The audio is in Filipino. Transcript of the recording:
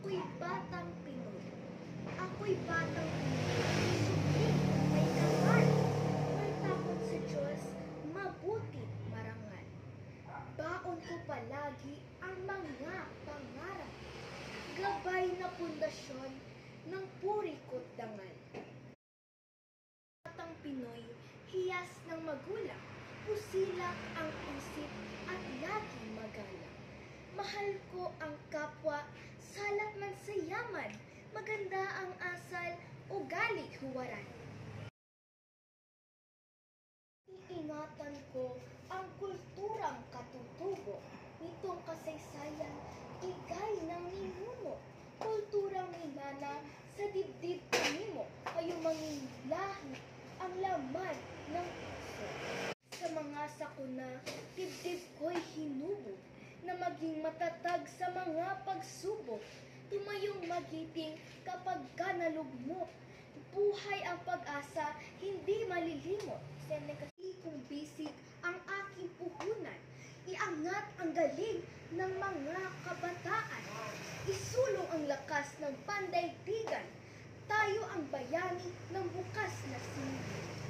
Ako'y batang Pinoy. Ako'y batang Pinoy. Subing may dangal. May takot sa Diyos, mabuti marangal. Baon ko palagi ang mga pangarap. Gabay na pundasyon ng puri ko't dangal. Batang Pinoy, hiyas ng magulang. Pusilak ang isip at laging magalang. Mahal ko ang kapwa, salat man sa yaman, maganda ang asal, ugali huwaran. Iingatan ko ang kulturang katutubo, nitong kasaysayan, igay ng ninuno, kulturang minana sa dibdib kanimo, kayo manging lahi ang laman ng puso. Sa mga sakuna, dibdib ko'y hinubog, na maging matatag sa mga pagsubok. Tumayong magiting kapag ka nalugmok. Buhay ang pag-asa, hindi malilimot. Senekasi kong bisig ang aking puhunan. Iangat ang galing ng mga kabataan. Isulong ang lakas ng pandaigdigan. Tayo ang bayani ng bukas na silid.